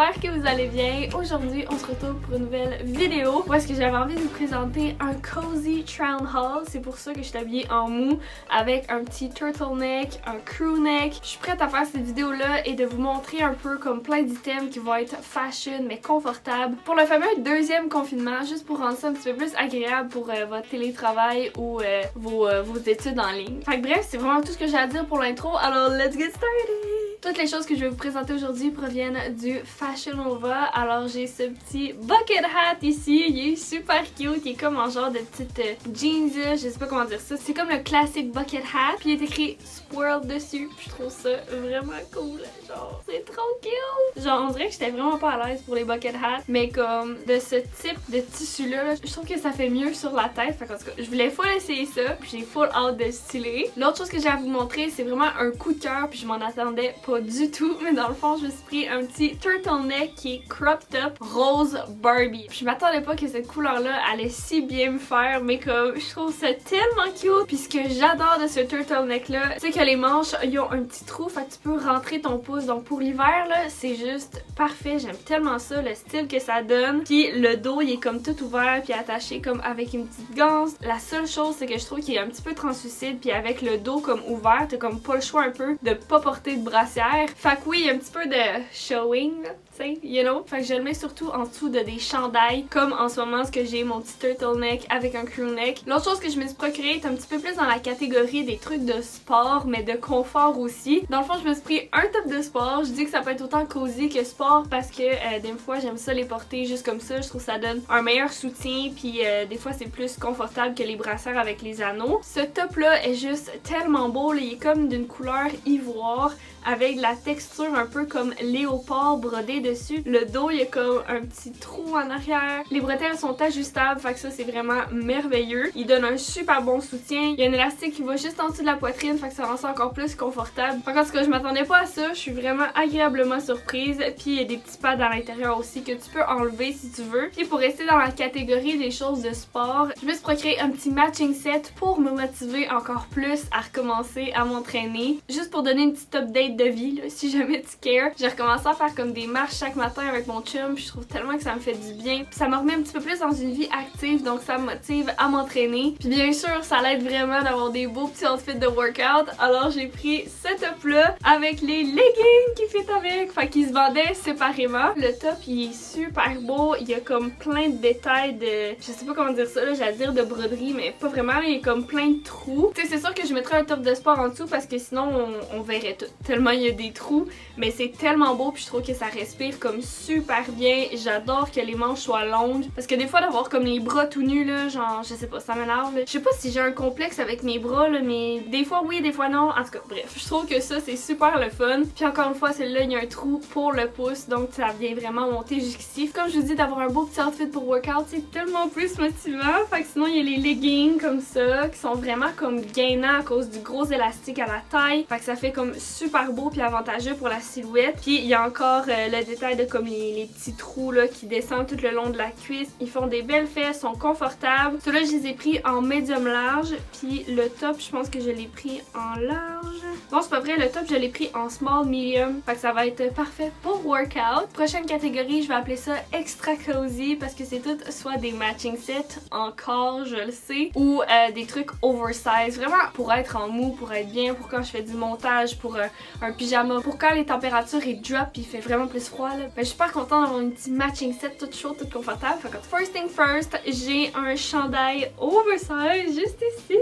j'espère que vous allez bien. Aujourd'hui, on se retrouve pour une nouvelle vidéo où est-ce que j'avais envie de vous présenter un cozy Trown haul. C'est pour ça que je suis habillée en mou avec un petit turtleneck, un crewneck. Je suis prête à faire cette vidéo-là et de vous montrer un peu comme plein d'items qui vont être fashion mais confortables pour le fameux deuxième confinement, juste pour rendre ça un petit peu plus agréable pour votre télétravail ou vos études en ligne. Fait que bref, c'est vraiment tout ce que j'ai à dire pour l'intro, alors let's get started! Toutes les choses que je vais vous présenter aujourd'hui proviennent du Fashion Nova. Alors j'ai ce petit bucket hat ici, il est super cute, il est comme en genre de petite jeans, je sais pas comment dire ça. C'est comme le classique bucket hat, puis il est écrit Swirl dessus, puis je trouve ça vraiment cool, genre c'est trop cute! Genre on dirait que j'étais vraiment pas à l'aise pour les bucket hats, mais comme de ce type de tissu là, je trouve que ça fait mieux sur la tête. Fait qu'en tout cas, je voulais full essayer ça, puis j'ai full hâte de styler. L'autre chose que j'ai à vous montrer, c'est vraiment un coup de cœur, puis je m'en attendais pas du tout, mais dans le fond je me suis pris un petit turtleneck qui est cropped up rose Barbie. Je m'attendais pas que cette couleur là allait si bien me faire, mais comme je trouve ça tellement cute. Puis ce que j'adore de ce turtleneck là, c'est que les manches ils ont un petit trou, fait que tu peux rentrer ton pouce, donc pour l'hiver là c'est juste parfait. J'aime tellement ça, le style que ça donne. Puis le dos il est comme tout ouvert puis attaché comme avec une petite ganse. La seule chose c'est que je trouve qu'il est un petit peu translucide, puis avec le dos comme ouvert t'as comme pas le choix un peu de pas porter de brassière. Fait que oui, il y a un petit peu de showing, tu sais, you know. Fait que je le mets surtout en dessous de des chandails, comme en ce moment ce que j'ai, mon petit turtleneck avec un crewneck. L'autre chose que je me suis procurée est un petit peu plus dans la catégorie des trucs de sport, mais de confort aussi. Dans le fond, je me suis pris un top de sport. Je dis que ça peut être autant cozy que sport parce que des fois, j'aime ça les porter juste comme ça. Je trouve que ça donne un meilleur soutien, puis des fois, c'est plus confortable que les brassières avec les anneaux. Ce top-là est juste tellement beau, là. Il est comme d'une couleur ivoire, avec de la texture un peu comme léopard brodé dessus. Le dos, il y a comme un petit trou en arrière. Les bretelles sont ajustables, fait que ça, c'est vraiment merveilleux. Il donne un super bon soutien. Il y a un élastique qui va juste en dessous de la poitrine, fait que ça rend ça encore plus confortable. Fait qu'en tout cas, je m'attendais pas à ça. Je suis vraiment agréablement surprise. Puis il y a des petits pads à l'intérieur aussi que tu peux enlever si tu veux. Puis pour rester dans la catégorie des choses de sport, je me suis procuré un petit matching set pour me motiver encore plus à recommencer à m'entraîner. Juste pour donner une petite update de vie, là, si jamais tu cares. J'ai recommencé à faire comme des marches chaque matin avec mon chum, puis je trouve tellement que ça me fait du bien. Puis ça me remet un petit peu plus dans une vie active, donc ça me motive à m'entraîner. Puis bien sûr, ça l'aide vraiment d'avoir des beaux petits outfits de workout. Alors j'ai pris ce top-là avec les leggings qui fit avec, fait qu'ils se vendaient séparément. Le top, il est super beau, il y a comme plein de détails de... je sais pas comment dire ça, là, j'allais dire de broderie, mais pas vraiment, là, il y a comme plein de trous. Tu sais, c'est sûr que je mettrais un top de sport en dessous parce que sinon on verrait tout. Tellement il y a des trous, mais c'est tellement beau, puis je trouve que ça respire comme super bien. J'adore que les manches soient longues, parce que des fois d'avoir comme les bras tout nus là, genre je sais pas, ça m'énerve. Je sais pas si j'ai un complexe avec mes bras là, mais des fois oui, des fois non. En tout cas, bref, je trouve que ça c'est super le fun. Puis encore une fois, celle-là il y a un trou pour le pouce, donc ça vient vraiment monter jusqu'ici. Comme je vous dis, d'avoir un beau petit outfit pour workout, c'est tellement plus motivant. Fait que sinon il y a les leggings comme ça, qui sont vraiment comme gainants à cause du gros élastique à la taille. Fait que ça fait comme super beau puis avantageux pour la silhouette. Puis il y a encore le détail de comme les petits trous là qui descendent tout le long de la cuisse. Ils font des belles fesses, sont confortables. Ceux-là, je les ai pris en médium large. Puis le top, je pense que je l'ai pris en large. Non, c'est pas vrai, le top, je l'ai pris en small medium. Fait que ça va être parfait pour workout. Prochaine catégorie, je vais appeler ça extra cozy parce que c'est tout soit des matching sets en corps, je le sais, ou des trucs oversize. Vraiment pour être en mou, pour être bien, pour quand je fais du montage, pour un pyjama, pour quand les températures ils drop puis il fait vraiment plus froid là. Ben, je suis super contente d'avoir une petite matching set toute chaude, toute confortable. Fait que first thing first, j'ai un chandail oversize juste ici.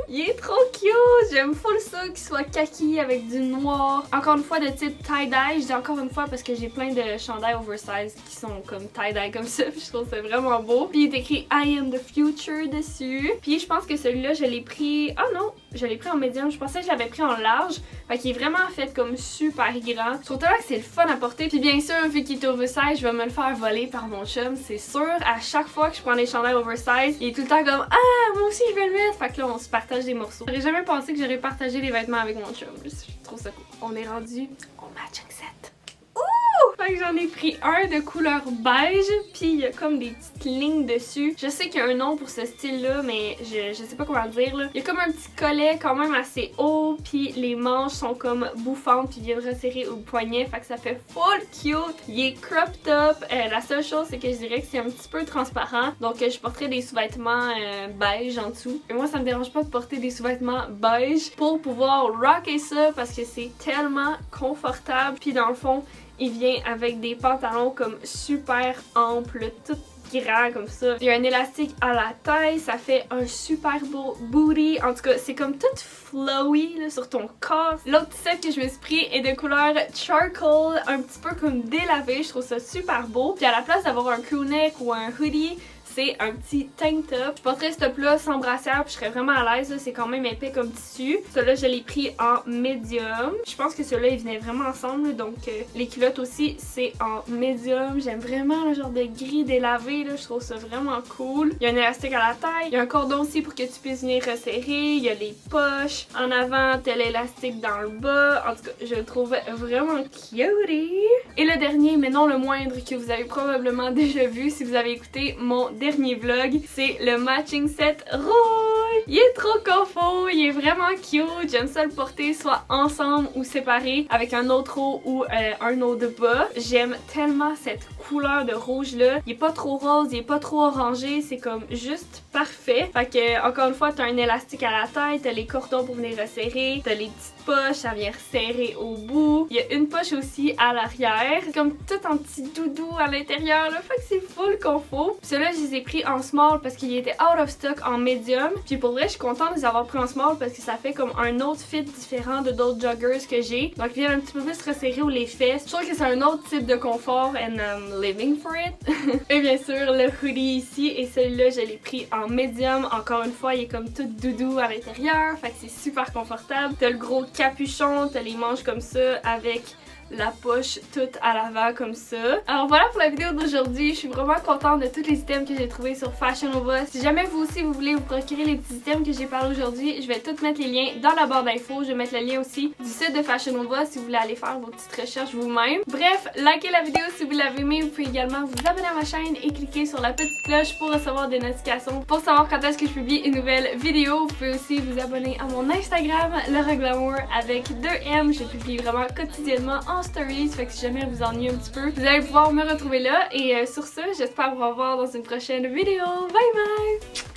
Il est trop cute! J'aime full ça qu'il soit kaki avec du noir. Encore une fois de type tie-dye. Je dis encore une fois parce que j'ai plein de chandails oversize qui sont comme tie-dye comme ça. Puis je trouve ça vraiment beau. Puis il est écrit I am the future dessus. Puis je pense que celui-là je l'ai pris... oh non! Je l'ai pris en médium. Je pensais que je l'avais pris en large. Fait qu'il est vraiment fait comme super grand. Surtout là que c'est le fun à porter. Puis bien sûr, vu qu'il est oversize, je vais me le faire voler par mon chum, c'est sûr. À chaque fois que je prends des chandails oversize, il est tout le temps comme ah, moi aussi je vais le mettre. Fait que là, on se partage des morceaux. J'aurais jamais pensé que j'aurais partagé les vêtements avec mon chum. Je trouve ça cool. On est rendu au matching set. Ouh! Fait que j'en ai pris un de couleur beige, puis il y a comme des petites lignes dessus. Je sais qu'il y a un nom pour ce style-là, mais je sais pas comment le dire là. Il y a comme un petit collet quand même assez haut, puis les manches sont comme bouffantes, puis viennent resserrer au poignet, fait que ça fait full cute. Il est crop top. La seule chose, c'est que je dirais que c'est un petit peu transparent, donc je porterai des sous-vêtements beige en dessous. Et moi, ça me dérange pas de porter des sous-vêtements beige pour pouvoir rocker ça parce que c'est tellement confortable. Puis dans le fond, il vient avec des pantalons comme super amples, tout grand comme ça. Il y a un élastique à la taille, ça fait un super beau booty. En tout cas, c'est comme tout flowy là, sur ton corps. L'autre set que je me suis pris est de couleur charcoal, un petit peu comme délavé. Je trouve ça super beau. Puis à la place d'avoir un crewneck ou un hoodie, c'est un petit tank top. Je porterais ce top là sans brassière puis je serais vraiment à l'aise. C'est quand même épais comme tissu. Celui-là, je l'ai pris en medium. Je pense que ceux-là, ils venaient vraiment ensemble. Donc les culottes aussi, c'est en medium. J'aime vraiment le genre de gris délavé. Là. Je trouve ça vraiment cool. Il y a un élastique à la taille. Il y a un cordon aussi pour que tu puisses venir resserrer. Il y a les poches. En avant, t'as l'élastique dans le bas. En tout cas, je le trouve vraiment cutie. Et le dernier, mais non le moindre, que vous avez probablement déjà vu si vous avez écouté mon dernier vlog, c'est le matching set rouge. Il est trop confort, il est vraiment cute. J'aime ça le porter soit ensemble ou séparé avec un autre haut ou un haut de bas. J'aime tellement cette couleur de rouge là. Il est pas trop rose, il est pas trop orangé, c'est comme juste parfait. Fait que encore une fois, t'as un élastique à la taille, t'as les cordons pour venir resserrer, t'as les petites poches, ça vient resserrer au bout. Il y a une poche aussi à l'arrière, comme tout en petit doudou à l'intérieur là. Fait que c'est full confort. Ceux-là, je les ai pris en small parce qu'ils étaient out of stock en medium. Puis pour vrai, je suis contente de les avoir pris en small parce que ça fait comme un autre fit différent de d'autres joggers que j'ai. Donc ils viennent un petit peu plus resserrer ou les fesses. Je trouve que c'est un autre type de confort and I'm living for it. Et bien sûr, le hoodie ici et celui-là, je l'ai pris en medium. Encore une fois, il est comme tout doudou à l'intérieur. Fait que c'est super confortable. T'as le gros capuchon, t'as les manches comme ça avec la poche toute à l'avant comme ça. Alors voilà pour la vidéo d'aujourd'hui. Je suis vraiment contente de tous les items que j'ai trouvés sur Fashion Nova. Si jamais vous aussi vous voulez vous procurer les petits items que j'ai parlé aujourd'hui, je vais tout mettre les liens dans la barre d'infos. Je vais mettre le lien aussi du site de Fashion Nova si vous voulez aller faire vos petites recherches vous-même. Bref, likez la vidéo si vous l'avez aimée. Vous pouvez également vous abonner à ma chaîne et cliquer sur la petite cloche pour recevoir des notifications pour savoir quand est-ce que je publie une nouvelle vidéo. Vous pouvez aussi vous abonner à mon Instagram, Laura Glamour avec 2M. Je publie vraiment quotidiennement en stories, fait que si jamais vous ennuyez un petit peu, vous allez pouvoir me retrouver là. Et sur ce, j'espère vous revoir dans une prochaine vidéo. Bye bye!